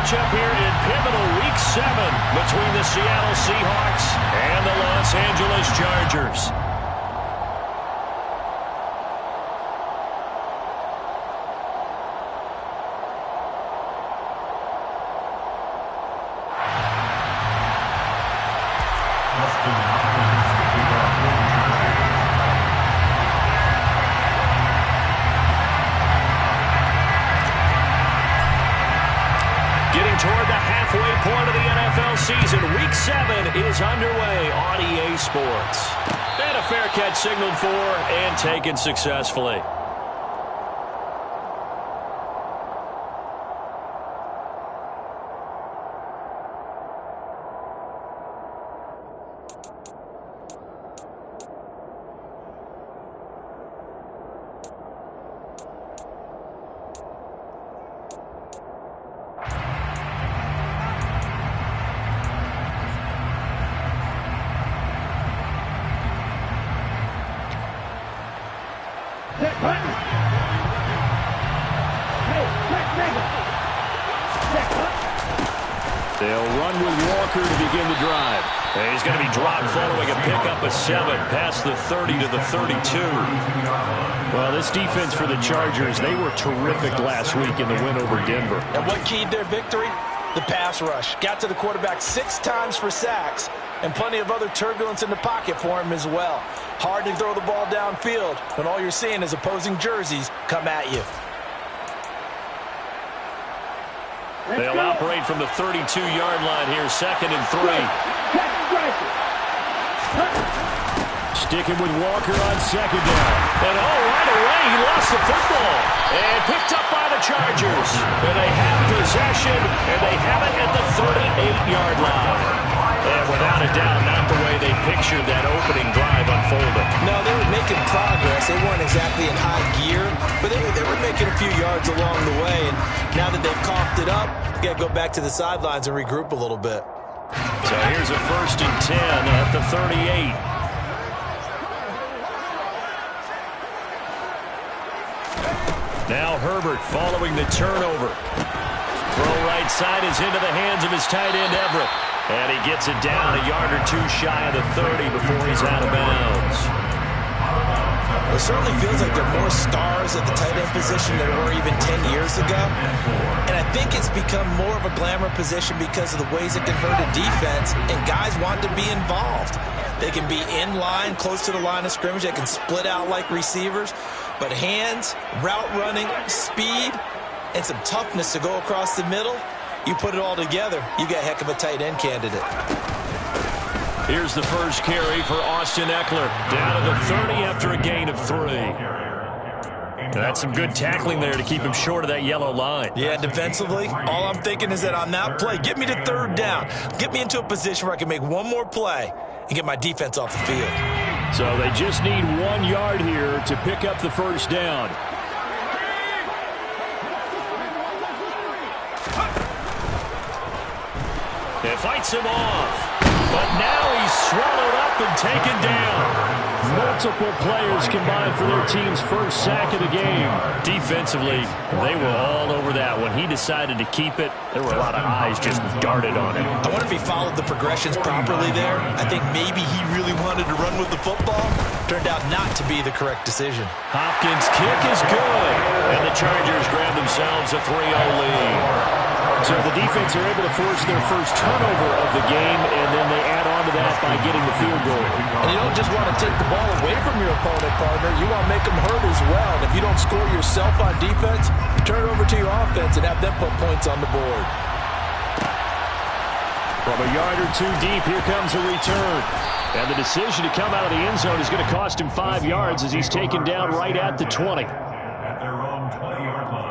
matchup here in pivotal Week 7 between the Seattle Seahawks and the Los Angeles Chargers. Toward the halfway point of the NFL season, Week 7 is underway on EA Sports. And a fair catch signaled for and taken successfully. They'll run with Walker to begin the drive. And he's going to be dropped following a pickup of 7 past the 30 to the 32. Well, this defense for the Chargers, they were terrific last week in the win over Denver. And what keyed their victory? The pass rush. Got to the quarterback 6 times for sacks, and plenty of other turbulence in the pocket for him as well. Hard to throw the ball downfield when all you're seeing is opposing jerseys come at you. They'll operate from the 32-yard line here, 2nd and 3. Sticking with Walker on 2nd down. And right away, he lost the football. And picked up by the Chargers. And they have possession, and they have it at the 38-yard line. And without a doubt, not the way they pictured that opening drive unfolded. No, they were making progress. They weren't exactly in high gear, but they were making a few yards along the way. And now that they've coughed it up, you got to go back to the sidelines and regroup a little bit. So here's a 1st and 10 at the 38. Now Herbert following the turnover. Throw right side is into the hands of his tight end Everett. And he gets it down a yard or 2 shy of the 30 before he's out of bounds. It certainly feels like there are more stars at the tight end position than there were even 10 years ago. And I think it's become more of a glamour position because of the ways it can hurt a defense, and guys want to be involved. They can be in line, close to the line of scrimmage. They can split out like receivers. But hands, route running, speed, and some toughness to go across the middle, you put it all together, you got a heck of a tight end candidate. Here's the first carry for Austin Eckler. Down to the 30 after a gain of 3. That's some good tackling there to keep him short of that yellow line. Yeah, defensively, all I'm thinking is that on that play, get me to 3rd down. Get me into a position where I can make one more play and get my defense off the field. So they just need 1 yard here to pick up the 1st down. It fights him off. But now he's swallowed up and taken down. Multiple players combined for their team's first sack of the game. Defensively, they were all over that. When he decided to keep it, there were a lot of eyes just darted on him. I wonder if he followed the progressions properly there. I think maybe he really wanted to run with the football. Turned out not to be the correct decision. Hopkins' kick is good. And the Chargers grab themselves a 3-0 lead. So the defense are able to force their first turnover of the game, and then they add on to that by getting the field goal. And you don't just want to take the ball away from your opponent, partner. You want to make them hurt as well. And if you don't score yourself on defense, turn it over to your offense and have them put points on the board. From a yard or 2 deep, here comes a return. And the decision to come out of the end zone is going to cost him 5 yards as he's taken down right at the 20. At their own 20-yard line.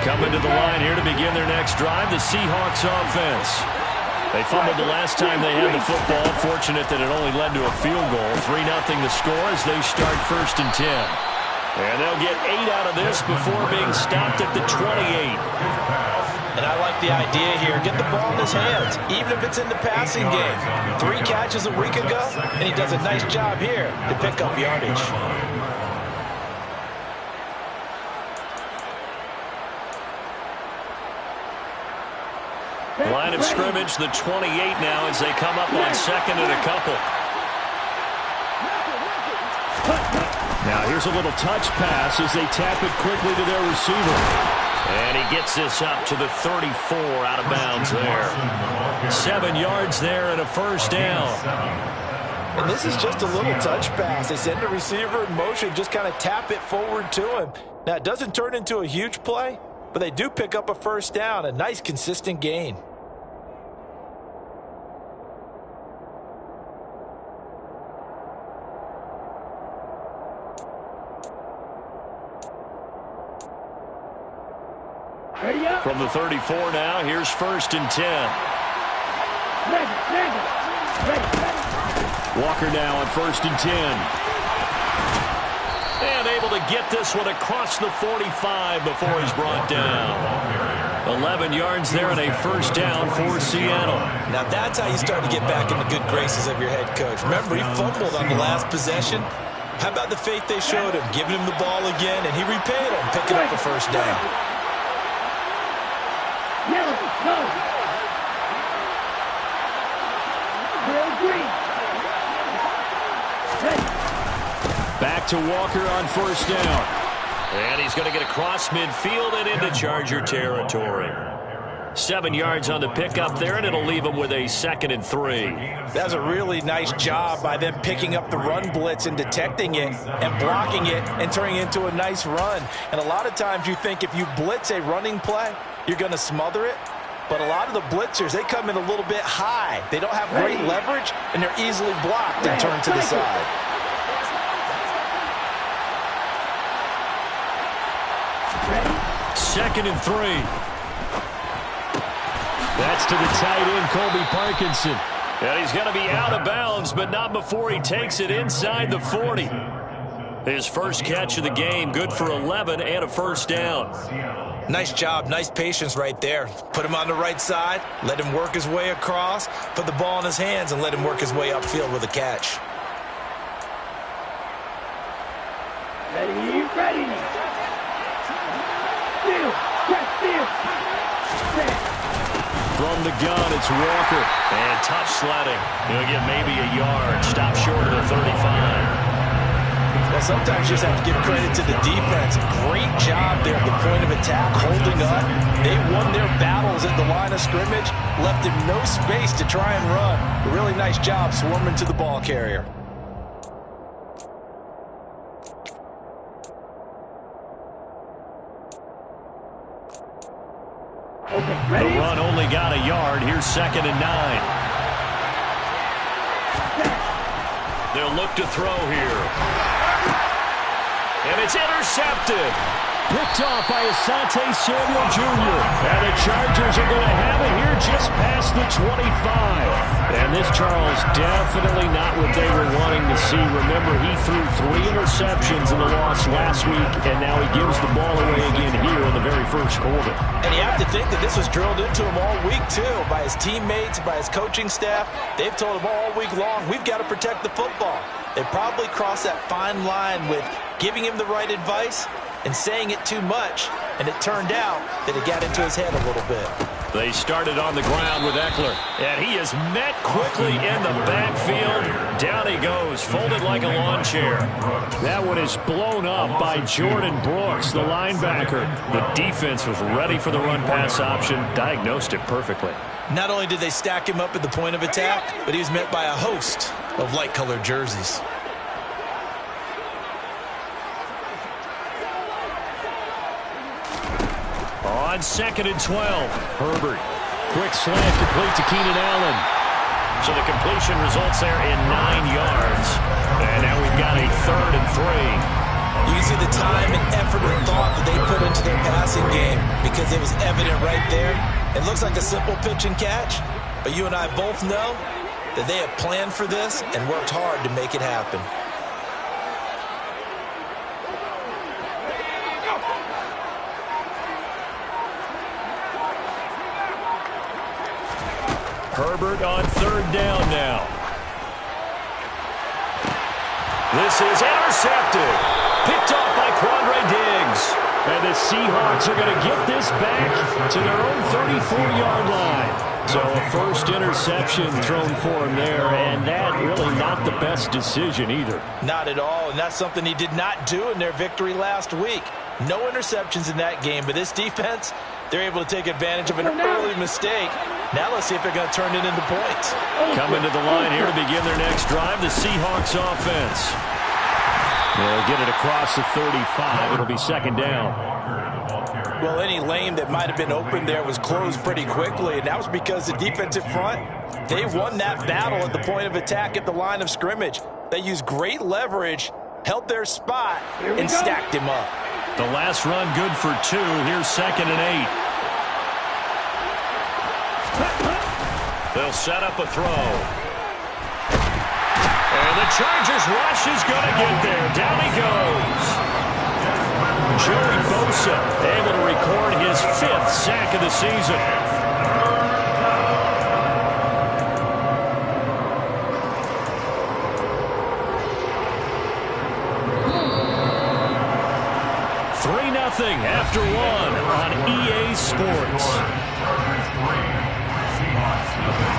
Coming to the line here to begin their next drive, the Seahawks offense. They fumbled the last time they had the football. Fortunate that it only led to a field goal. 3-0 the score as they start 1st and 10. And they'll get 8 out of this before being stopped at the 28. And I like the idea here. Get the ball in his hands, even if it's in the passing game. 3 catches a week ago, and he does a nice job here to pick up yardage. Line of scrimmage, the 28 now as they come up on 2nd and a couple. Now here's a little touch pass as they tap it quickly to their receiver. And he gets this up to the 34 out of bounds there. 7 yards there and a first down. And this is just a little touch pass. They send the receiver in motion, just kind of tap it forward to him. Now, it doesn't turn into a huge play, but they do pick up a first down, a nice consistent gain. From the 34 now, here's 1st and 10. Walker now on 1st and 10. And able to get this one across the 45 before he's brought down. 11 yards there and a first down for Seattle. Now that's how you start to get back in the good graces of your head coach. Remember, he fumbled on the last possession. How about the faith they showed him, giving him the ball again, and he repaid him, picking up a first down. Back to Walker on first down. And he's going to get across midfield and into Charger territory. 7 yards on the pickup there, and it'll leave him with a 2nd and 3. That's a really nice job by them picking up the run blitz and detecting it and blocking it and turning it into a nice run. And a lot of times you think if you blitz a running play, you're going to smother it. But a lot of the blitzers, they come in a little bit high. They don't have great leverage, and they're easily blocked and turned to the side. Second and 3. That's to the tight end, Colby Parkinson. And he's going to be out of bounds, but not before he takes it inside the 40. His first catch of the game, good for 11 and a first down. Nice job, nice patience right there. Put him on the right side, let him work his way across, put the ball in his hands, and let him work his way upfield with a catch. Ready. From the gun, it's Walker. And tough sledding. He'll get maybe a yard. Stop short of the 35. Well, sometimes you just have to give credit to the defense. Great job there at the point of attack, holding up. They won their battles at the line of scrimmage, left him no space to try and run. A really nice job swarming to the ball carrier. The run only got a yard. Here's 2nd and 9. They'll look to throw here. And it's intercepted. Picked off by Asante Samuel Jr. And the Chargers are going to have it here just past the 25. And this, Charles, definitely not what they were wanting to see. Remember, he threw 3 interceptions in the loss last week, and now he gives the ball away again here in the very first quarter. And you have to think that this was drilled into him all week, too, by his teammates, by his coaching staff. They've told him all week long, we've got to protect the football. They probably crossed that fine line with giving him the right advice and saying it too much, and it turned out that it got into his head a little bit. They started on the ground with Eckler, and he is met quickly in the backfield. Down he goes, folded like a lawn chair. That one is blown up by Jordan Brooks, the linebacker. The defense was ready for the run-pass option, diagnosed it perfectly. Not only did they stack him up at the point of attack, but he was met by a host of light-colored jerseys. On 2nd and 12, Herbert. Quick slant complete to Keenan Allen. So the completion results there in 9 yards. And now we've got a 3rd and 3. You can see the time and effort and thought that they put into their passing game because it was evident right there. It looks like a simple pitch and catch, but you and I both know that they have planned for this and worked hard to make it happen. Herbert on third down now. This is intercepted. Picked off by Quandre Diggs. And the Seahawks are going to get this back to their own 34-yard line. So a first interception thrown for him there, and that really not the best decision either. Not at all, and that's something he did not do in their victory last week. No interceptions in that game, but this defense, they're able to take advantage of an early mistake. Now let's see if they're going to turn it into points. Coming to the line here to begin their next drive, the Seahawks offense. They'll get it across the 35. It'll be second down. Well, any lane that might have been open there was closed pretty quickly, and that was because the defensive front, they won that battle at the point of attack at the line of scrimmage. They used great leverage, held their spot, and stacked him up. The last run good for 2. Here's second and 8. They'll set up a throw. And the Chargers rush is going to get there. Down he goes. Joey Bosa able to record his 5th sack of the season. Nothing after 1 on EA Sports. Chargers 3, Seahawks nothing.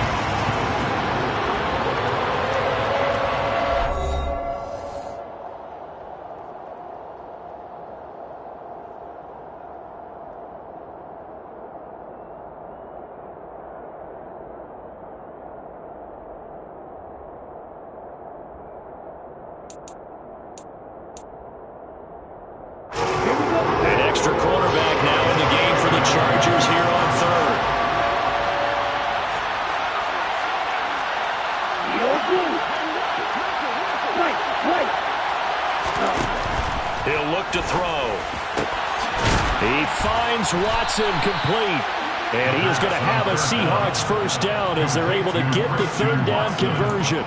He'll look to throw. He finds Watson complete. And he is going to have a Seahawks first down as they're able to get the third down conversion.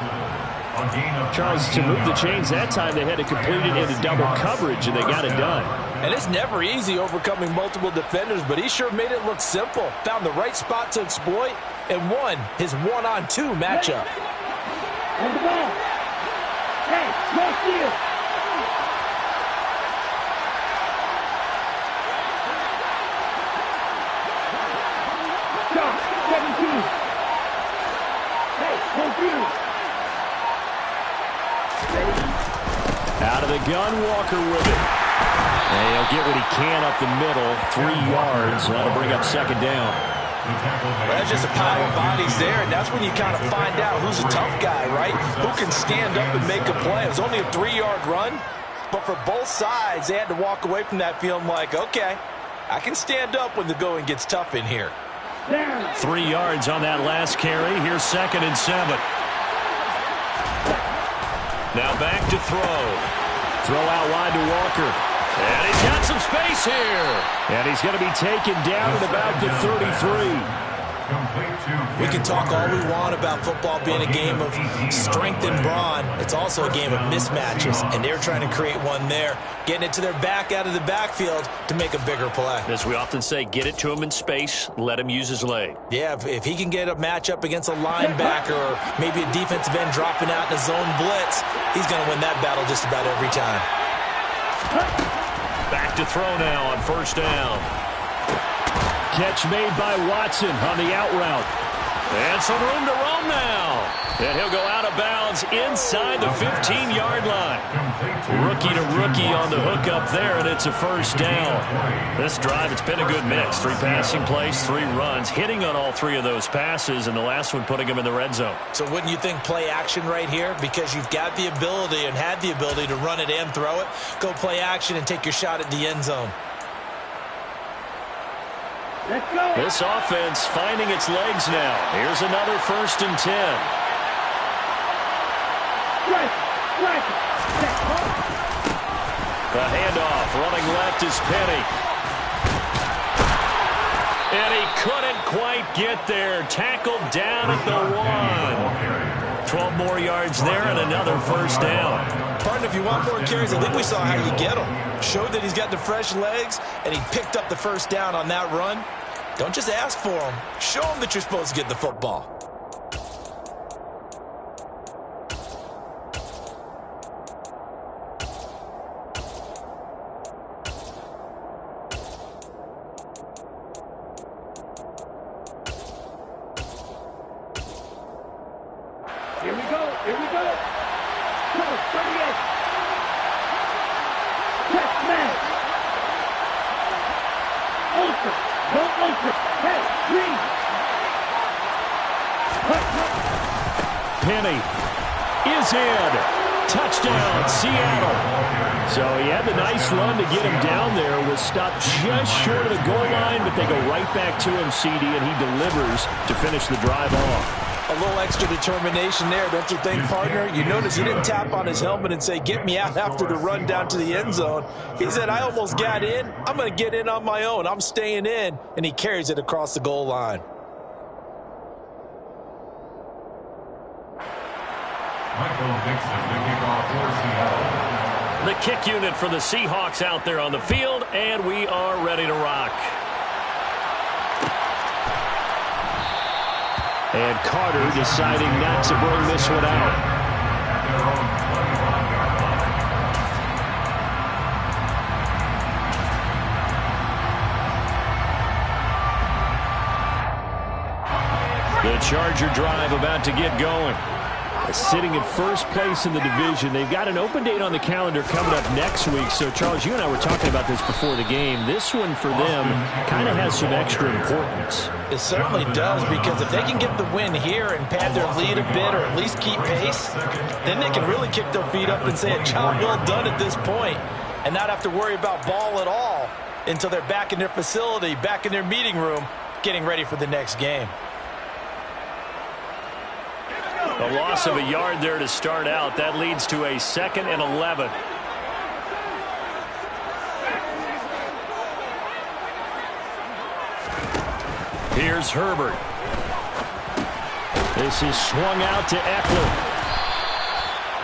Charles, to move the chains that time, they had to complete it into double coverage, and they got it done. And it's never easy overcoming multiple defenders, but he sure made it look simple. Found the right spot to exploit and won his 1-on-2 matchup. On the ball. Hey, no steal. Stop. 17. Hey, no steal. Out of the gun, Walker with it. And he'll get what he can up the middle, 3 yards. That'll bring up second down. Well, that's just a pile of bodies there, and that's when you kind of find out who's a tough guy, right? Who can stand up and make a play. It was only a 3-yard run, but for both sides, they had to walk away from that feeling like, okay, I can stand up when the going gets tough in here. 3 yards on that last carry. Here's second and 7. Now back to throw. Throw out wide to Walker. And he's got some space here. And he's going to be taken down at about the 33. We can talk all we want about football being a game of strength and brawn. It's also a game of mismatches, and they're trying to create one there, getting it to their back out of the backfield to make a bigger play. As we often say, get it to him in space, let him use his leg. Yeah, if he can get a matchup against a linebacker or maybe a defensive end dropping out in a zone blitz, he's going to win that battle just about every time. Back to throw now on first down. Catch made by Watson on the out route. And some room to roam now. And he'll go out of bounds inside the 15-yard line. Rookie to rookie on the hook up there, and it's a first down. This drive, it's been a good mix. 3 passing plays, 3 runs, hitting on all 3 of those passes, and the last one putting him in the red zone. So wouldn't you think play action right here? Because you've got the ability and had the ability to run it and throw it. Go play action and take your shot at the end zone. Let's go. This offense finding its legs now. Here's another first and 10. The handoff, running left is Penny. And he couldn't quite get there. Tackled down at the 1. 12 more yards there and another first down. Pardon, if you want more carries, I think we saw how you get them. Showed that he's got the fresh legs, and he picked up the first down on that run. Don't just ask for them. Show them that you're supposed to get the football. Hey, green. Penny is in. Touchdown, Seattle. So he had the nice run to get him down there. Was stopped just short of the goal line, but they go right back to him, CD, and he delivers to finish the drive off. A little extra determination there, don't you think, partner? You notice he didn't tap on his helmet and say, get me out after the run down to the end zone. He said, I almost got in. I'm going to get in on my own. I'm staying in. And he carries it across the goal line. The kick unit for the Seahawks out there on the field, and we are ready to rock. And Carter deciding not to bring this one out. The Charger drive about to get going. Sitting in first place in the division. They've got an open date on the calendar coming up next week. So, Charles, you and I were talking about this before the game. This one for them kind of has some extra importance. It certainly does, because if they can get the win here and pad their lead a bit or at least keep pace, then they can really kick their feet up and say a job well done at this point and not have to worry about ball at all until they're back in their facility, back in their meeting room, getting ready for the next game. A loss of a yard there to start out. That leads to a 2nd and 11. Here's Herbert. This is swung out to Eckler.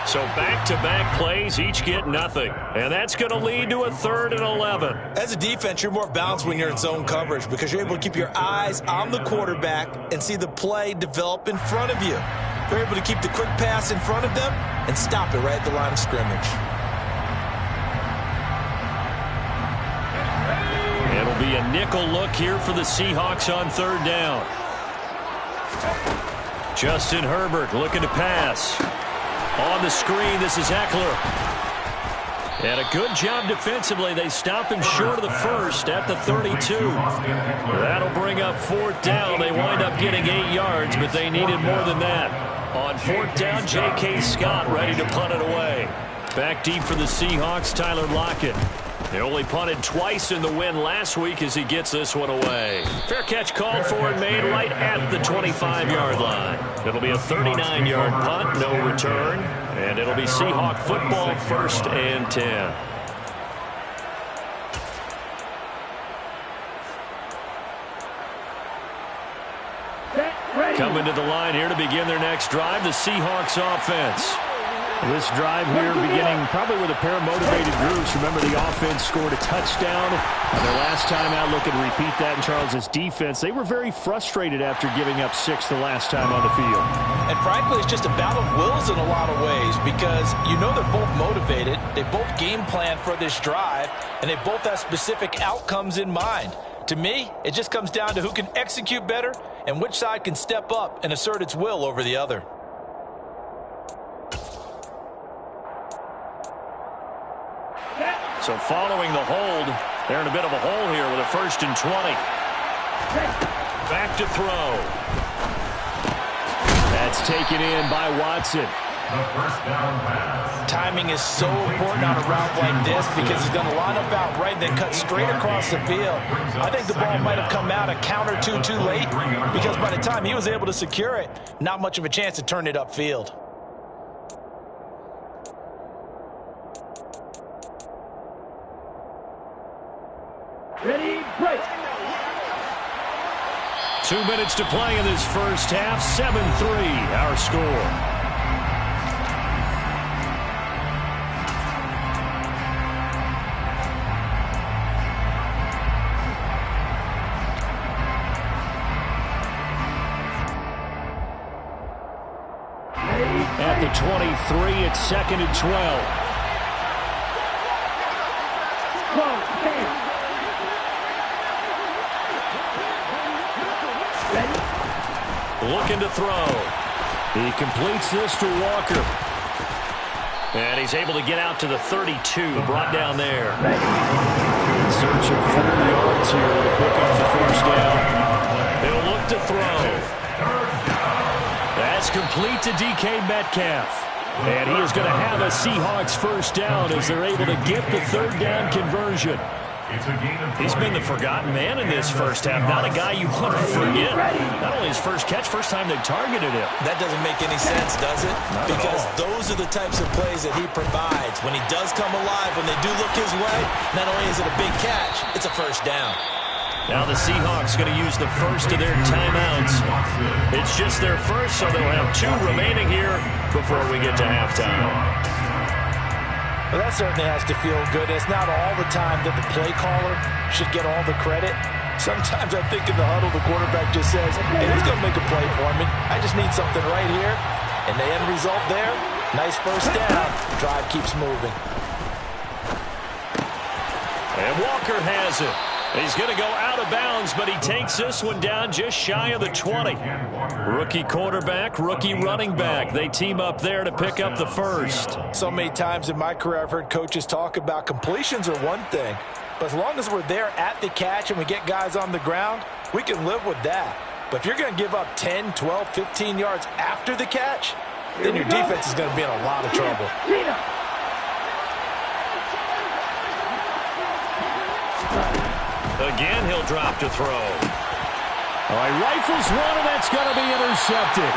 So back-to-back plays, each get nothing. And that's going to lead to a 3rd and 11. As a defense, you're more balanced when you're in zone coverage because you're able to keep your eyes on the quarterback and see the play develop in front of you. They're able to keep the quick pass in front of them and stop it right at the line of scrimmage. It'll be a nickel look here for the Seahawks on 3rd down. Justin Herbert looking to pass. On the screen, this is Eckler. And a good job defensively. They stop him short of the first at the 32. That'll bring up 4th down. They wind up getting 8 yards, but they needed more than that. On 4th down, J.K. Scott ready to punt it away. Back deep for the Seahawks, Tyler Lockett. They only punted twice in the win last week as he gets this one away. Fair catch called for and made right at the 25-yard line. It'll be a 39-yard punt, no return. And it'll be Seahawk football, 1st and 10. Coming to the line here to begin their next drive, the Seahawks offense. This drive here beginning probably with a pair of motivated groups. Remember, the offense scored a touchdown on their last time out. Looking to repeat that in Charles's defense. They were very frustrated after giving up 6 the last time on the field. And frankly, it's just a battle of wills in a lot of ways because you know they're both motivated. They both game plan for this drive, and they both have specific outcomes in mind. To me, it just comes down to who can execute better and which side can step up and assert its will over the other. So following the hold, they're in a bit of a hole here with a 1st and 20. Back to throw. That's taken in by Watson. Timing is so important on a route like this because he's going to line up out right and then cut straight across the field. I think the ball might have come out a count or two too late because by the time he was able to secure it, not much of a chance to turn it upfield. Ready, break. 2 minutes to play in this first half. 7-3, our score. At the 23, it's 2nd and 12. Looking to throw. He completes this to Walker. And he's able to get out to the 32, brought down there. In search of 4 yards here to pick up the first down. He'll look to throw. That's complete to DK Metcalf. And he is going to have a Seahawks first down as they're able to get the third down conversion. He's been the forgotten man in this first half. Not a guy you want to forget. Not only his first catch, first time they've targeted him. That doesn't make any sense, does it? Because those are the types of plays that he provides. When he does come alive, when they do look his way, not only is it a big catch, it's a first down. Now the Seahawks going to use the first of their timeouts. It's just their first, so they'll have 2 remaining here before we get to halftime. Well, that certainly has to feel good. It's not all the time that the play caller should get all the credit. Sometimes I think in the huddle, the quarterback just says, hey, who's going to make a play for me? I just need something right here. And the end result there, nice first down. Drive keeps moving. And Walker has it. He's going to go out of bounds, but he takes this one down just shy of the 20. Rookie quarterback, rookie running back. They team up there to pick up the first. So many times in my career I've heard coaches talk about completions are one thing, but as long as we're there at the catch and we get guys on the ground, we can live with that. But if you're going to give up 10, 12, 15 yards after the catch, then your defense is going to be in a lot of trouble. Again, he'll drop to throw. All right, rifles one, and that's going to be intercepted.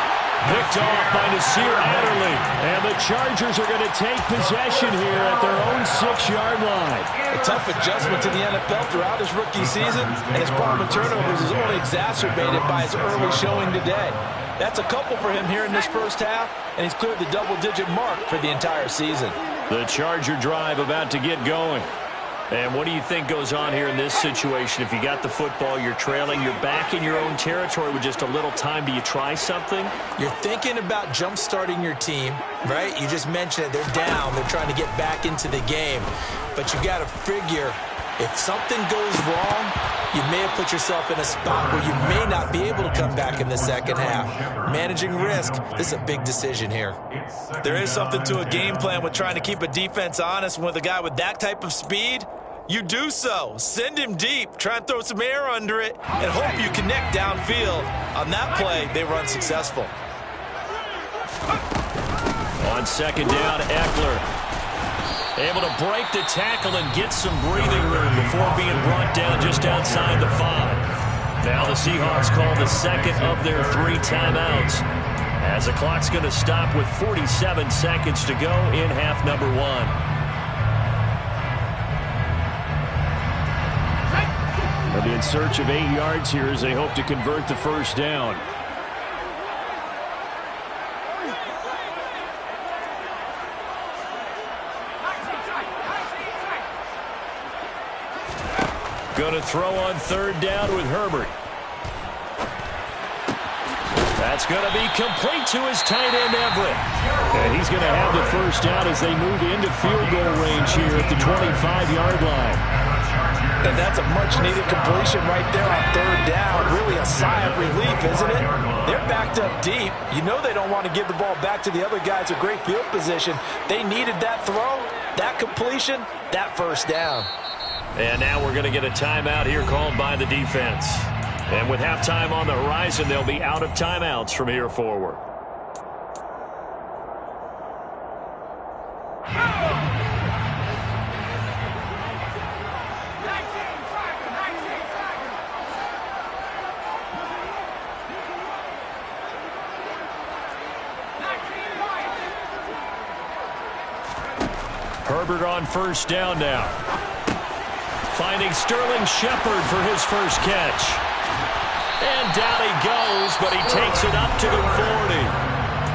Picked off by Nasir Adderley. And the Chargers are going to take possession here at their own 6-yard line. A tough adjustment to the NFL throughout his rookie season, and his problem with turnovers is only exacerbated by his early showing today. That's a couple for him here in this first half, and he's cleared the double-digit mark for the entire season. The Charger drive about to get going. And what do you think goes on here in this situation? If you got the football, you're trailing, you're back in your own territory with just a little time. Do you try something? You're thinking about jump-starting your team, right? You just mentioned it. They're down. They're trying to get back into the game. But you got to figure, if something goes wrong, you may have put yourself in a spot where you may not be able to come back in the second half. Managing risk, this is a big decision here. There is something to a game plan with trying to keep a defense honest. With a guy with that type of speed, you do so. Send him deep. Try and throw some air under it and hope you connect downfield. On that play, they were unsuccessful. On second down, Eckler able to break the tackle and get some breathing room before being brought down just outside the 5. Now the Seahawks call the second of their 3 timeouts, as the clock's going to stop with 47 seconds to go in half number 1. They'll be in search of 8 yards here as they hope to convert the first down. Going to throw on third down with Herbert. That's going to be complete to his tight end, Everett. And he's going to have the first down as they move into field goal range here at the 25-yard line. And that's a much-needed completion right there on third down. Really a sigh of relief, isn't it? They're backed up deep. You know they don't want to give the ball back to the other guys. A great field position. They needed that throw, that completion, that first down. And now we're going to get a timeout here called by the defense. And with halftime on the horizon, they'll be out of timeouts from here forward. Herbert on first down now. Finding Sterling Shepard for his first catch. And down he goes, but he takes it up to the 40.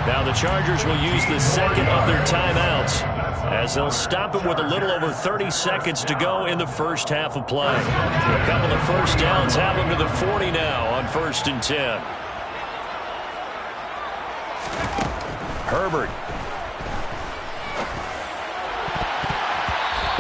Now the Chargers will use the second of their timeouts, as they'll stop him with a little over 30 seconds to go in the first half of play. A couple of first downs have him to the 40 now on 1st and 10. Herbert.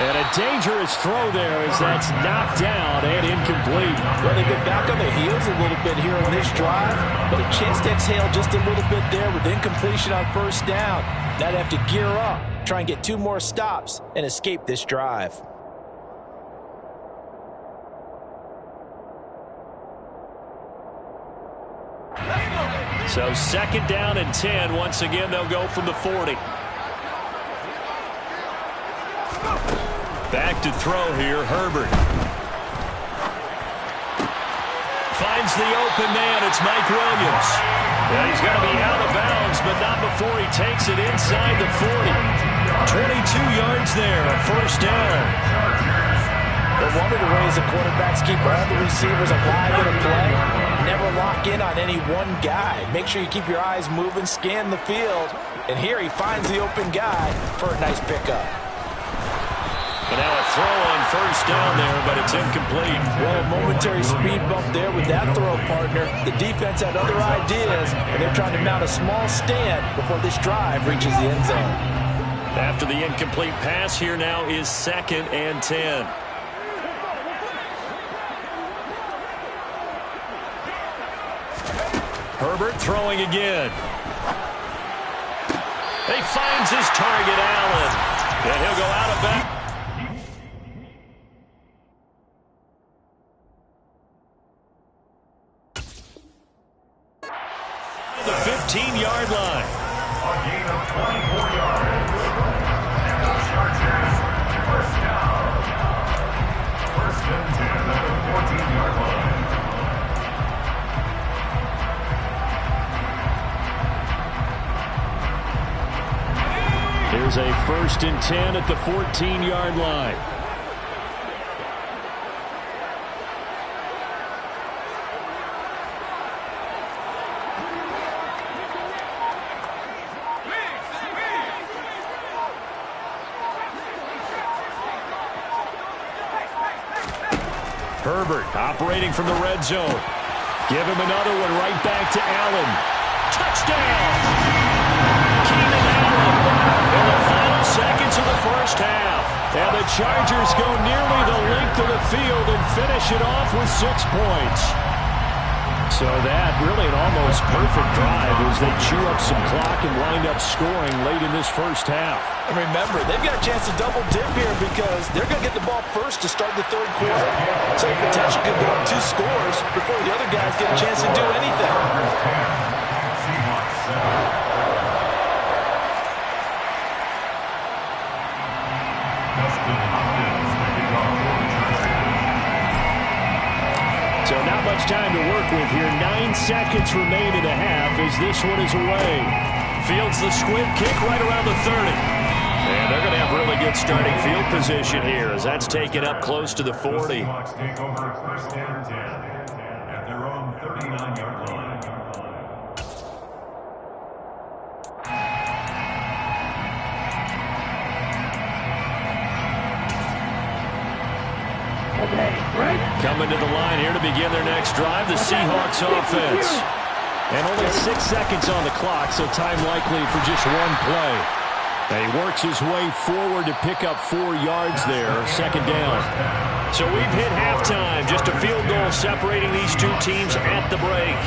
And a dangerous throw there as that's knocked down and incomplete. Well, they've been back on their heels a little bit here on this drive, but a chance to exhale just a little bit there with incompletion on first down. They'd have to gear up try and get 2 more stops and escape this drive. So 2nd down and 10. Once again, they'll go from the 40. Back to throw here, Herbert. Finds the open man. It's Mike Williams. Yeah, he's going to be out of bounds, but not before he takes it inside the 40. 22 yards there, a 1st down. But one of the ways the quarterbacks keep all the receivers alive in a play, never lock in on any one guy. Make sure you keep your eyes moving, scan the field. And here he finds the open guy for a nice pickup. And now a throw on 1st down there, but it's incomplete. Well, a momentary speed bump there with that throw, partner. The defense had other ideas, and they're trying to mount a small stand before this drive reaches the end zone. After the incomplete pass, here now is 2nd and 10. Herbert throwing again. He finds his target, Allen. And he'll go out of bounds. The 15-yard line. A gain of 24 yards. And the Chargers, 1st down. 1st and 10 at the 14-yard line. Here's a 1st and 10 at the 14-yard line. Herbert operating from the red zone. Give him another one right back to Allen. Touchdown! Keenan Allen in the final seconds of the 1st half. And the Chargers go nearly the length of the field and finish it off with 6 points. So that really an almost perfect drive as they chew up some clock and wind up scoring late in this 1st half. And remember, they've got a chance to double dip here because they're going to get the ball first to start the 3rd quarter. So they potentially could go up 2 scores before the other guys get a chance to do anything. Seahawks 7. So not much time to work with here. 9 seconds remain in the half as this one is away. Fields the squib kick right around the 30. And they're going to have really good starting field position here as that's taken up close to the 40. The Seahawks take over 1st and 10 at their own 39-yard line. Coming to the line here to begin their next drive, the Seahawks offense. And only 6 seconds on the clock, so time likely for just one play. And he works his way forward to pick up 4 yards there, 2nd down. So we've hit halftime, just a field goal separating these 2 teams at the break.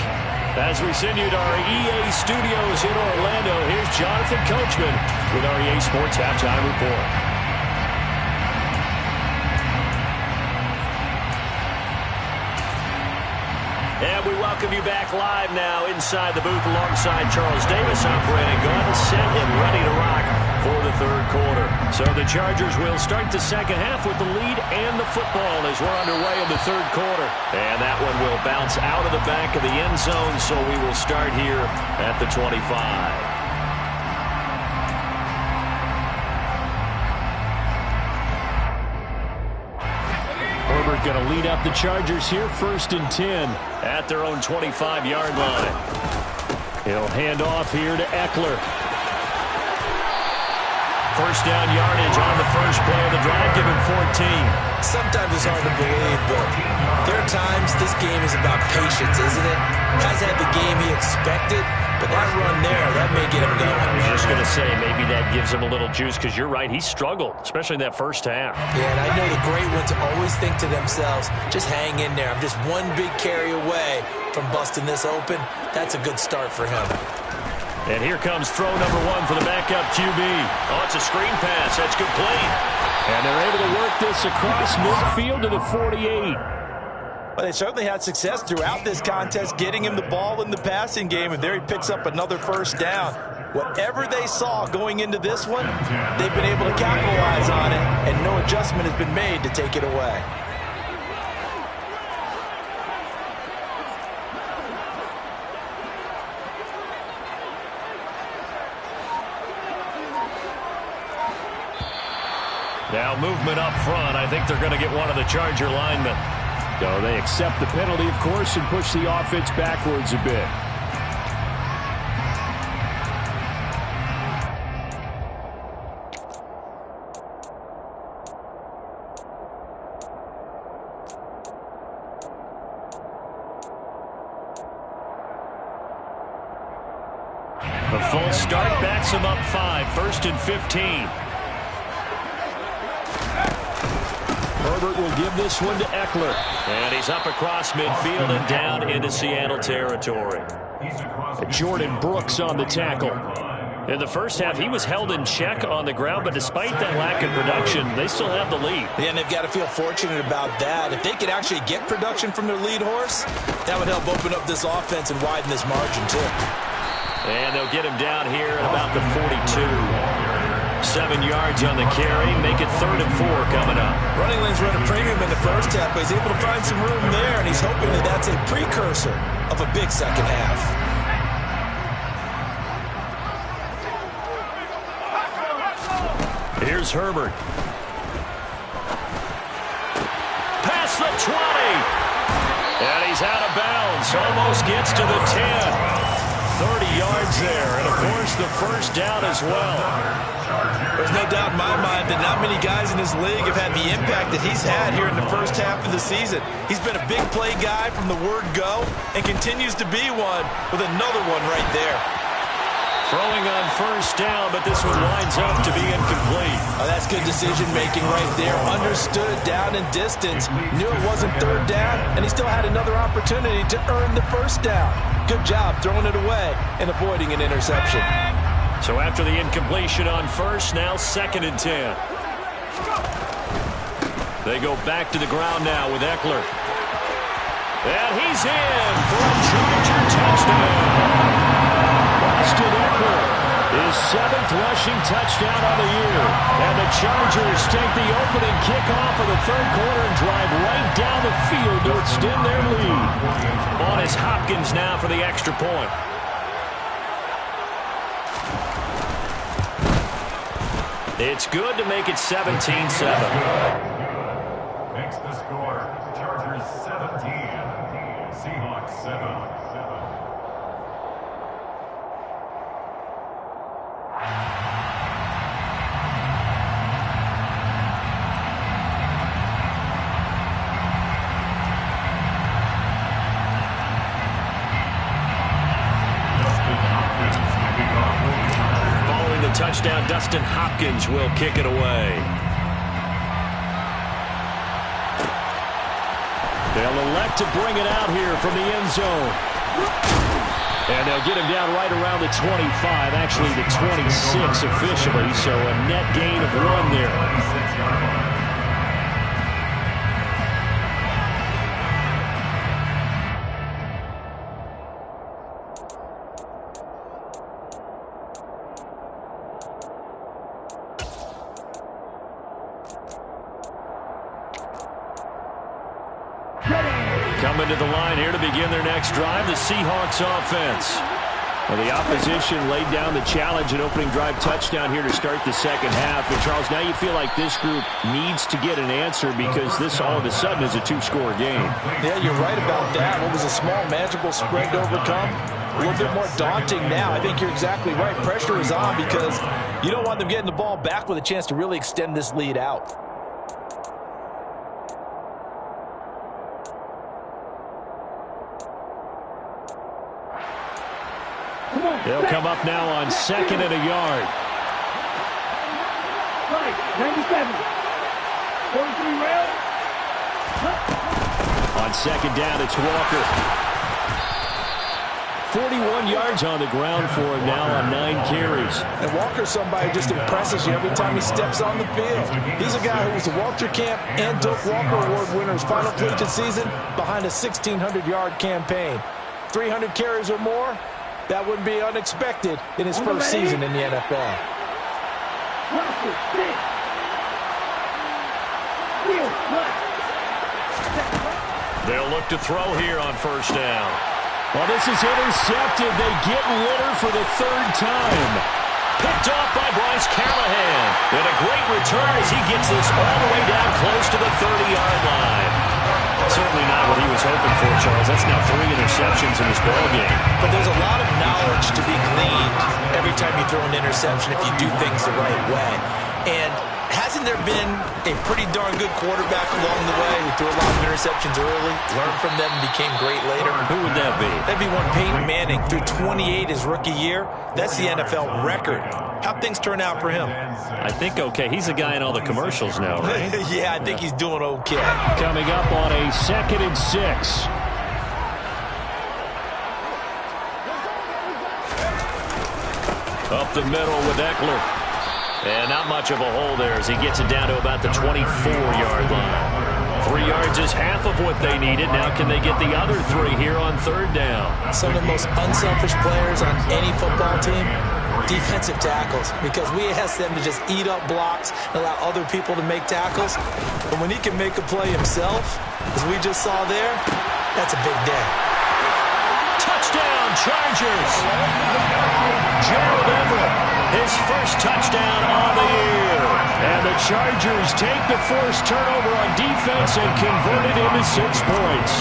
As we send you to our EA studios in Orlando, here's Jonathan Coachman with our EA Sports Halftime Report. And we welcome you back live now inside the booth alongside Charles Davis operating gun, set and ready to rock for the 3rd quarter. So the Chargers will start the 2nd half with the lead and the football as we're underway in the 3rd quarter. And that one will bounce out of the back of the end zone, so we will start here at the 25. Going to lead up the Chargers here, 1st and 10 at their own 25-yard line. He'll hand off here to Eckler. 1st down yardage on the first play of the drive, give him 14. Sometimes it's hard to believe, but there are times this game is about patience, isn't it? Guys had the game he expected, but that run there, that may get him going. I was just going to say, maybe that gives him a little juice, because you're right, he struggled, especially in that 1st half. Yeah, and I know the great ones always think to themselves, just hang in there. I'm just one big carry away from busting this open. That's a good start for him. And here comes throw number 1 for the backup QB. Oh, it's a screen pass. That's complete. And they're able to work this across midfield to the 48. Well, they certainly had success throughout this contest, getting him the ball in the passing game, and there he picks up another first down. Whatever they saw going into this one, they've been able to capitalize on it, and no adjustment has been made to take it away. Now movement up front. I think they're going to get one of the Charger linemen. So they accept the penalty, of course, and push the offense backwards a bit. The full start backs him up 5, 1st and 15. Herbert will give this one to Eckler. And he's up across midfield and down into Seattle territory. Jordan Brooks on the tackle. In the first half, he was held in check on the ground, but despite that lack of production, they still have the lead. Yeah, and they've got to feel fortunate about that. If they could actually get production from their lead horse, that would help open up this offense and widen this margin, too. And they'll get him down here at about the 42. 7 yards on the carry, make it 3rd and 4 coming up. Running lanes run a premium in the first half, but he's able to find some room there, and he's hoping that that's a precursor of a big second half. Here's Herbert. Past the 20. And he's out of bounds. Almost gets to the 10. 30 yards there, and of course the first down as well. There's no doubt in my mind that not many guys in this league have had the impact that he's had here in the first half of the season. He's been a big play guy from the word go and continues to be one with another one right there. Throwing on first down, but this one winds up to be incomplete. Oh, that's good decision-making right there. Understood down and distance. Knew it wasn't 3rd down, and he still had another opportunity to earn the first down. Good job throwing it away and avoiding an interception. So after the incompletion on first, now 2nd and 10. They go back to the ground now with Eckler. And he's in for a Charger touchdown. Austin Eckler, his 7th rushing touchdown on the year. And the Chargers take the opening kickoff of the 3rd quarter and drive right down the field to extend their lead. On is Hopkins now for the extra point. It's good to make it 17-7. Makes the score. Chargers 17. Seahawks 7. Touchdown, Dustin Hopkins will kick it away. They'll elect to bring it out here from the end zone. And they'll get him down right around the 25, actually the 26 officially, so a net gain of 1 there. Coming to the line here to begin their next drive, the Seahawks offense. Well, the opposition laid down the challenge and opening drive touchdown here to start the second half. And, Charles, now you feel like this group needs to get an answer because this all of a sudden is a 2-score game. Yeah, you're right about that. What was a small, manageable spread to overcome? A little bit more daunting now. I think you're exactly right. Pressure is on because you don't want them getting the ball back with a chance to really extend this lead out. They'll come up now on 2nd and a yard. 97. 43 rail. On 2nd down, it's Walker. 41 yards on the ground for him now on 9 carries. And Walker's somebody who just impresses you every time he steps on the field. He's a guy who was the Walter Camp and Doak Walker Award winner's final collegiate season behind a 1,600-yard campaign. 300 carries or more, that wouldn't be unexpected in his first season in the NFL. They'll look to throw here on first down. Well, this is intercepted. They get Ritter for the 3rd time. Picked off by Bryce Callahan. And a great return as he gets this all the way down close to the 30-yard line. Certainly not what he was hoping for, Charles. That's now 3 interceptions in this ballgame. But there's a lot of knowledge to be gleaned every time you throw an interception if you do things the right way. And hasn't there been a pretty darn good quarterback along the way who threw a lot of interceptions early, learned from them, and became great later? Who would that be? That'd be one Peyton Manning. Threw 28 his rookie year. That's the NFL record. How'd things turn out for him? I think okay. He's a guy in all the commercials now, right? Yeah, I think he's doing okay. Coming up on a 2nd and 6. Up the middle with Eckler. And not much of a hole there as he gets it down to about the 24-yard line. 3 yards is half of what they needed. Now can they get the other 3 here on 3rd down? Some of the most unselfish players on any football team, defensive tackles, because we ask them to just eat up blocks and allow other people to make tackles. But when he can make a play himself, as we just saw there, that's a big day. Touchdown, Chargers! Gerald Everett, his first touchdown on the year. And the Chargers take the forced turnover on defense and convert it into 6 points.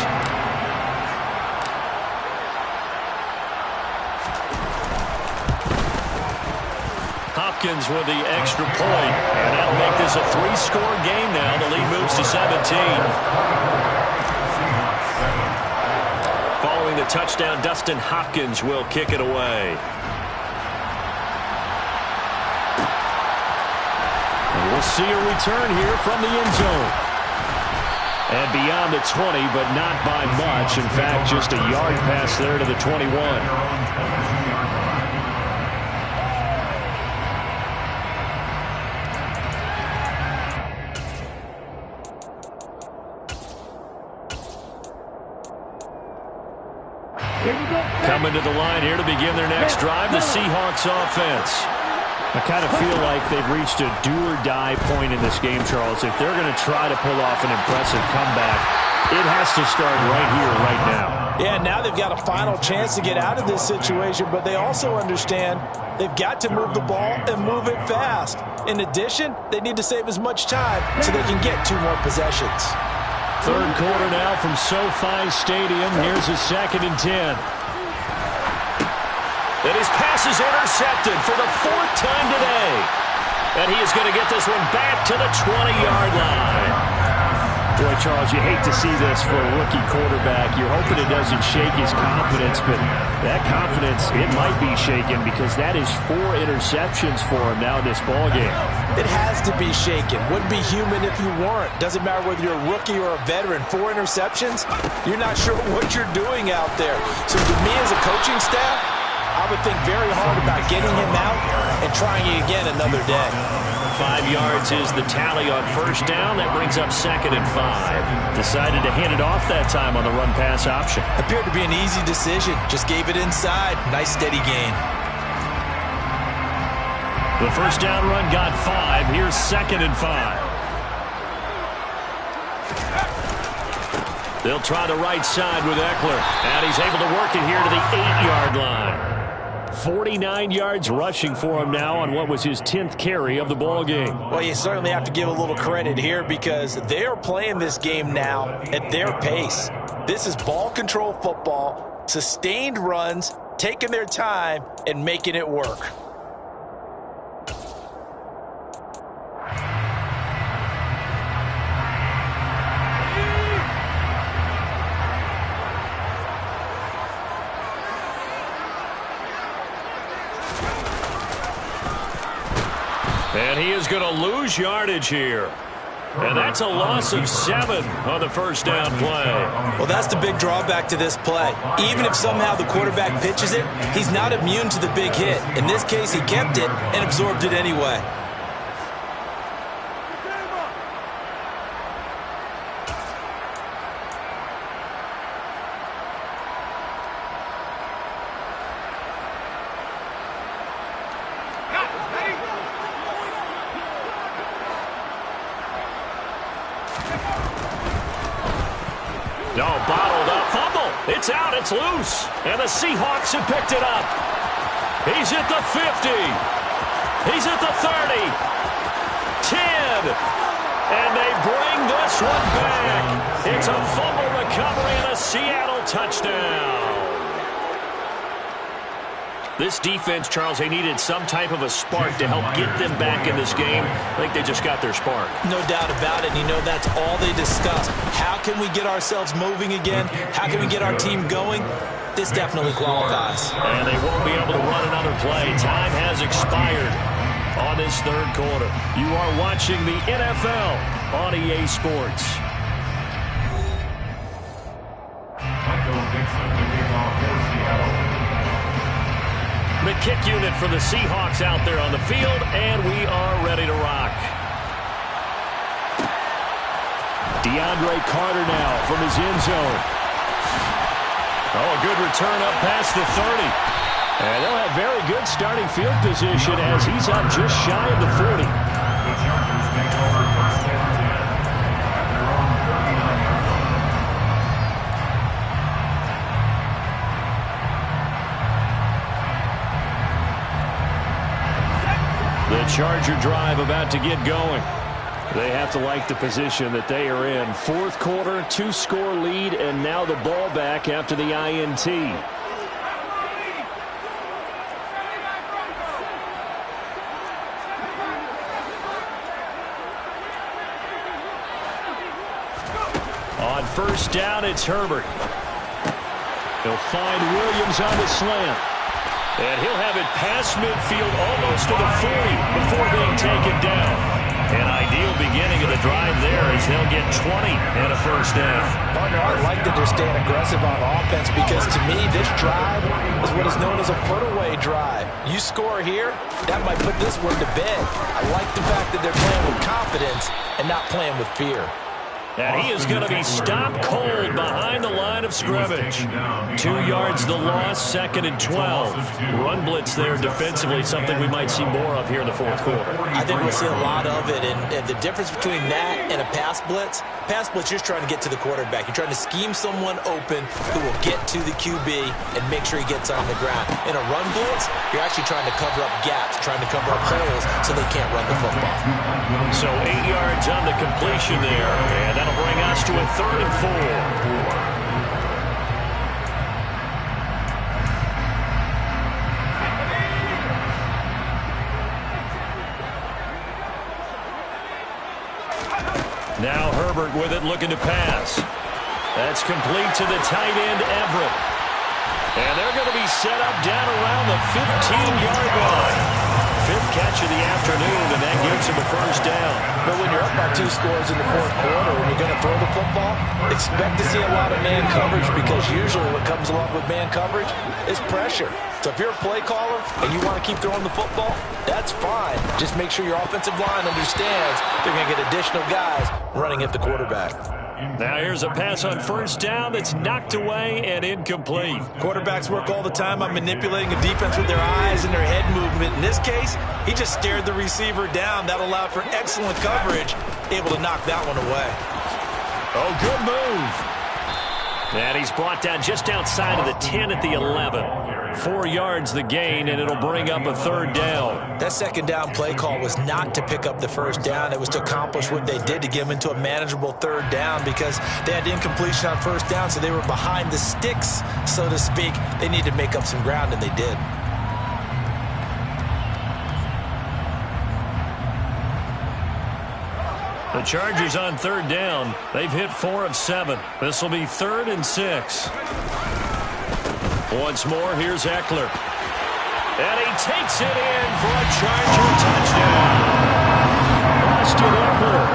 Hopkins with the extra point. And that'll make this a 3-score game now. The lead moves to 17. Following the touchdown, Dustin Hopkins will kick it away. And we'll see a return here from the end zone. And beyond the 20, but not by much. In fact, just a yard pass there to the 21. Coming to the line here to begin their next drive, the Seahawks offense. I kind of feel like they've reached a do-or-die point in this game, Charles. If they're going to try to pull off an impressive comeback, it has to start right here, right now. Yeah, now they've got a final chance to get out of this situation, but they also understand they've got to move the ball and move it fast. In addition, they need to save as much time so they can get 2 more possessions. 3rd quarter now from SoFi Stadium. Here's a 2nd and 10. And his pass is intercepted for the 4th time today. And he is going to get this one back to the 20-yard line. Boy, Charles, you hate to see this for a rookie quarterback. You're hoping it doesn't shake his confidence, but that confidence, it might be shaken because that is 4 interceptions for him now in this ballgame. It has to be shaken. Wouldn't be human if you weren't. Doesn't matter whether you're a rookie or a veteran. 4 interceptions, you're not sure what you're doing out there. So to me as a coaching staff, I would think very hard about getting him out and trying it again another day. 5 yards is the tally on first down. That brings up 2nd and 5. Decided to hand it off that time on the run-pass option. Appeared to be an easy decision. Just gave it inside. Nice steady gain. The first down run got 5. Here's 2nd and 5. They'll try the right side with Eckler. And he's able to work it here to the 8-yard line. 49 yards rushing for him now on what was his 10th carry of the ball game. Well, you certainly have to give a little credit here because they're playing this game now at their pace. This is ball control football, sustained runs, taking their time, and making it work. And he is going to lose yardage here. And that's a loss of 7 on the first down play. Well, that's the big drawback to this play. Even if somehow the quarterback pitches it, he's not immune to the big hit. In this case, he kept it and absorbed it anyway. No, bottled up. Fumble. It's out. It's loose. And the Seahawks have picked it up. He's at the 50. He's at the 30. 10. And they bring this one back. It's a fumble recovery and a Seattle touchdown. This defense, Charles, they needed some type of a spark to help get them back in this game. I think they just got their spark. No doubt about it. And you know, that's all they discussed. How can we get ourselves moving again? How can we get our team going? This definitely qualifies. And they won't be able to run another play. Time has expired on this third quarter. You are watching the NFL on EA Sports. Michael Dixon kicking off for Seattle. The kick unit for the Seahawks out there on the field, and we are ready to rock. DeAndre Carter now from his end zone. Oh, a good return up past the 30. And they'll have very good starting field position as he's up just shy of the 40. The Chargers take over first and 10 at their own 39-yard line. The Charger drive about to get going. They have to like the position that they are in. Fourth quarter, 2-score lead, and now the ball back after the INT. On first down, it's Herbert. He'll find Williams on the slant. And he'll have it past midfield almost to the 40 before being taken down. An ideal beginning of the drive there as they'll get 20 and a first down. Partner, I like that they're staying aggressive on offense because to me, this drive is what is known as a put-away drive. You score here, that might put this one to bed. I like the fact that they're playing with confidence and not playing with fear. And he is going to be stopped cold behind the line of scrimmage. 2 yards the loss, 2nd and 12. Run blitz there defensively, something we might see more of here in the fourth quarter. I think we'll see a lot of it, and the difference between that and a pass blitz, you're trying to get to the quarterback. You're trying to scheme someone open who will get to the QB and make sure he gets on the ground. In a run blitz, you're actually trying to cover up gaps, trying to cover up holes so they can't run the football. So 8 yards on the completion there, and that'll bring us to a 3rd and 4. Now Herbert with it, looking to pass. That's complete to the tight end, Everett. And they're going to be set up down around the 15-yard line. 5th catch of the afternoon, and that gives him a first down. But when you're up by 2 scores in the fourth quarter and you're going to throw the football, expect to see a lot of man coverage because usually what comes along with man coverage is pressure. So if you're a play caller and you want to keep throwing the football, that's fine. Just make sure your offensive line understands they're going to get additional guys running at the quarterback. Now here's a pass on first down that's knocked away and incomplete. Quarterbacks work all the time on manipulating a defense with their eyes and their head movement. In this case, he just stared the receiver down. That allowed for excellent coverage, able to knock that one away. Oh, good move. And he's brought down just outside of the 10 at the 11. 4 yards the gain, and it'll bring up a 3rd down. That 2nd down play call was not to pick up the first down. It was to accomplish what they did to get them into a manageable 3rd down because they had incompletion on first down, so they were behind the sticks, so to speak. They needed to make up some ground, and they did. The Chargers on 3rd down. They've hit 4 of 7. This will be 3rd and 6. Once more, here's Eckler. And he takes it in for a Charger touchdown. Austin Eckler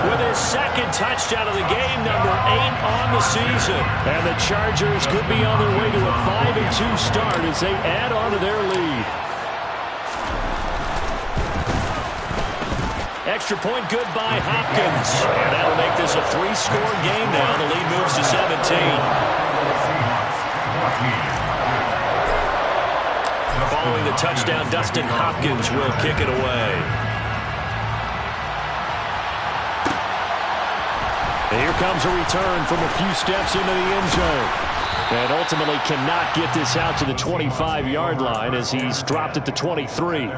with his second touchdown of the game, number 8 on the season. And the Chargers could be on their way to a 5-2 start as they add on to their lead. Extra point good by Hopkins. And that'll make this a 3-score game now. The lead moves to 17. Following the touchdown, Dustin Hopkins will kick it away. And here comes a return from a few steps into the end zone. And ultimately cannot get this out to the 25-yard line as he's dropped at the 23.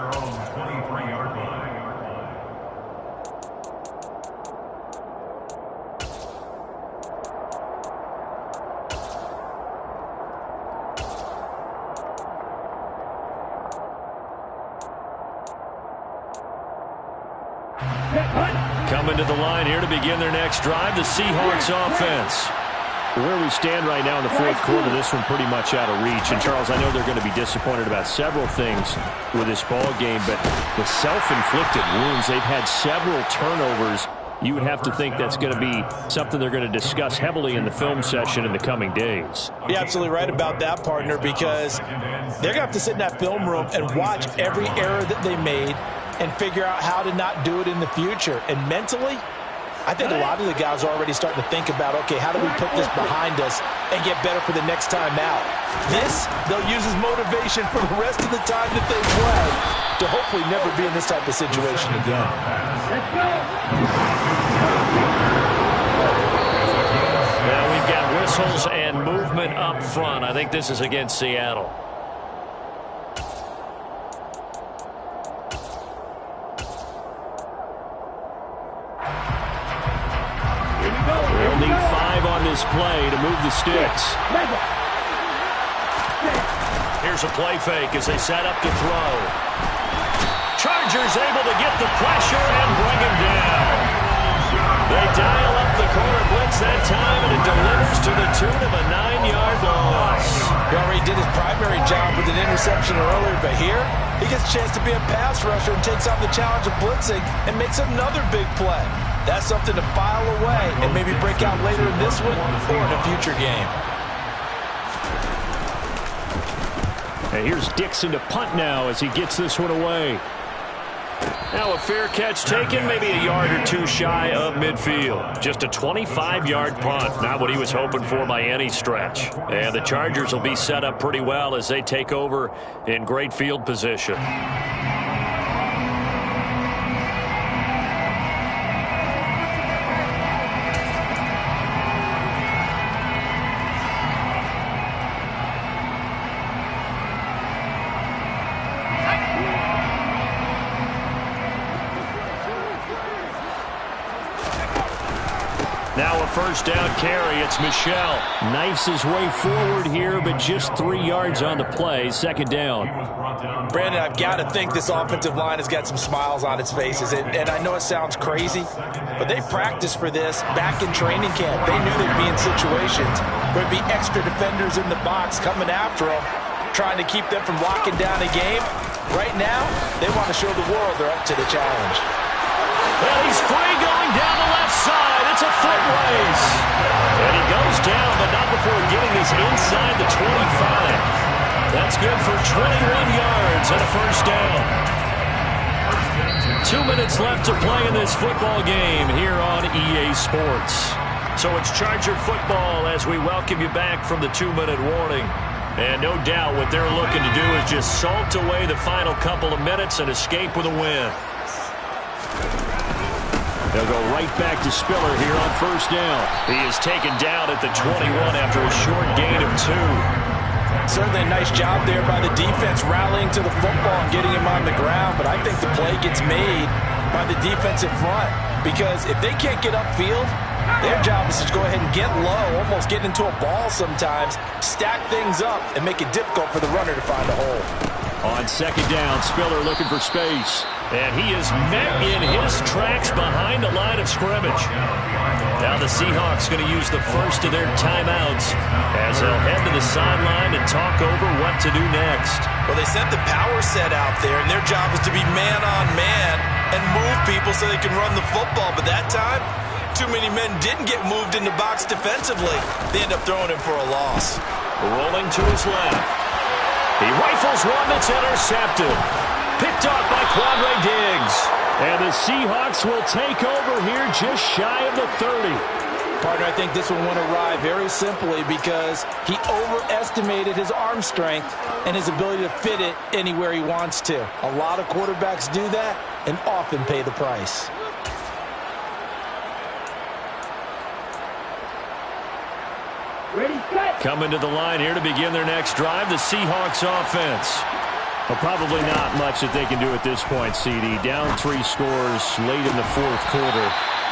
Coming to the line here to begin their next drive, the Seahawks offense. Where we stand right now in the fourth quarter, this one pretty much out of reach. And, Charles, I know they're going to be disappointed about several things with this ball game, but the self-inflicted wounds, they've had several turnovers. You would have to think that's going to be something they're going to discuss heavily in the film session in the coming days. You're absolutely right about that, partner, because they're going to have to sit in that film room and watch every error that they made and figure out how to not do it in the future. And mentally, I think a lot of the guys are already starting to think about, okay, how do we put this behind us and get better for the next time out? This, they'll use as motivation for the rest of the time that they play to hopefully never be in this type of situation again. Now we've got whistles and movement up front. I think this is against Seattle. They'll need 5 on this play to move the sticks. Here's a play fake as they set up to throw. Chargers able to get the pressure and bring him down. They dial up the corner blitz that time, and it delivers to the tune of a 9-yard loss. He already did his primary job with an interception earlier, but here he gets a chance to be a pass rusher and takes on the challenge of blitzing and makes another big play. That's something to file away and maybe break out later in this one or in a future game. And here's Dixon to punt now as he gets this one away. Now a fair catch taken, maybe a yard or two shy of midfield. Just a 25-yard punt, not what he was hoping for by any stretch. And the Chargers will be set up pretty well as they take over in great field position. Now a first down carry. It's Michel. Knifes his way forward here, but just 3 yards on the play. Second down. Brandon, I've got to think this offensive line has got some smiles on its faces. And I know it sounds crazy, but they practiced for this back in training camp. They knew they'd be in situations where there'd be extra defenders in the box coming after them, trying to keep them from locking down a game. Right now, they want to show the world they're up to the challenge. Well, he's free going down the left side. It's a foot race. And he goes down, but not before getting this inside the 25. That's good for 21 yards and a first down. 2 minutes left to play in this football game here on EA Sports. So it's Charger football as we welcome you back from the 2-minute warning. And no doubt what they're looking to do is just salt away the final couple of minutes and escape with a win. They'll go right back to Spiller here on first down. He is taken down at the 21 after a short gain of 2. Certainly a nice job there by the defense rallying to the football and getting him on the ground, but I think the play gets made by the defensive front because if they can't get upfield, their job is to go ahead and get low, almost get into a ball sometimes, stack things up, and make it difficult for the runner to find a hole. On second down, Spiller looking for space. And he is met in his tracks behind the line of scrimmage. Now the Seahawks going to use the first of their timeouts as they'll head to the sideline and talk over what to do next. Well, they sent the power set out there, and their job is to be man-on-man and move people so they can run the football. But that time, too many men didn't get moved in the box defensively. They end up throwing him for a loss. Rolling to his left. He rifles one that's intercepted. Picked off by Quandre Diggs. And the Seahawks will take over here just shy of the 30. Partner, I think this one won't arrive very simply because he overestimated his arm strength and his ability to fit it anywhere he wants to. A lot of quarterbacks do that and often pay the price. Ready, set. Coming to the line here to begin their next drive, the Seahawks offense. Well, probably not much that they can do at this point, CD. Down 3 scores late in the fourth quarter.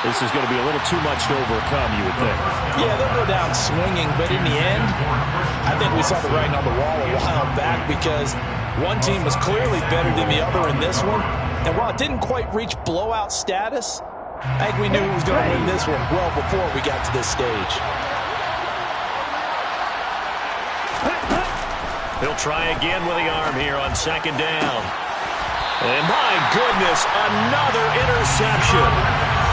This is going to be a little too much to overcome, you would think. Yeah, they'll go down swinging, but in the end, I think we saw the writing on the wall a while back because one team was clearly better than the other in this one. And while it didn't quite reach blowout status, I think we knew who was going to win this one well before we got to this stage. He'll try again with the arm here on second down. And my goodness, another interception.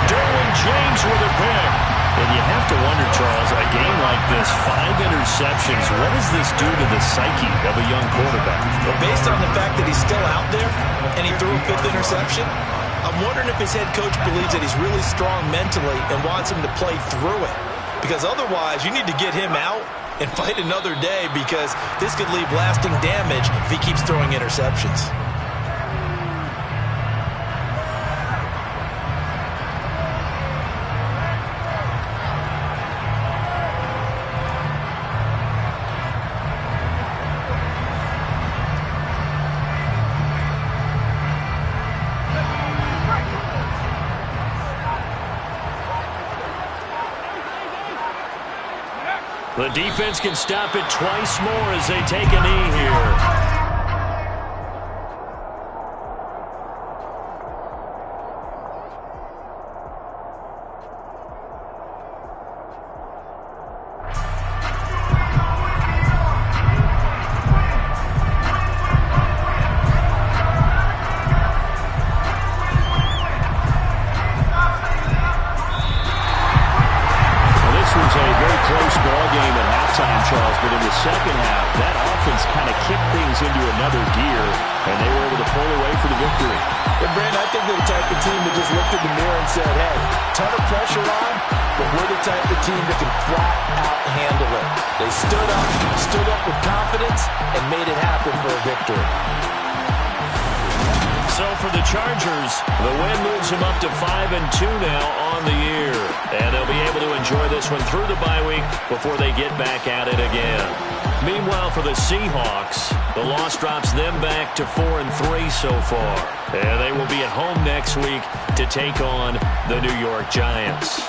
Derwin James with a pick. And you have to wonder, Charles, a game like this, 5 interceptions, what does this do to the psyche of a young quarterback? Well, based on the fact that he's still out there and he threw a 5th interception, I'm wondering if his head coach believes that he's really strong mentally and wants him to play through it. Because otherwise, you need to get him out and fight another day because this could leave lasting damage if he keeps throwing interceptions. The defense can stop it twice more as they take a knee here. The win moves them up to 5-2 now on the year. And they'll be able to enjoy this one through the bye week before they get back at it again. Meanwhile, for the Seahawks, the loss drops them back to 4-3 so far. And they will be at home next week to take on the New York Giants.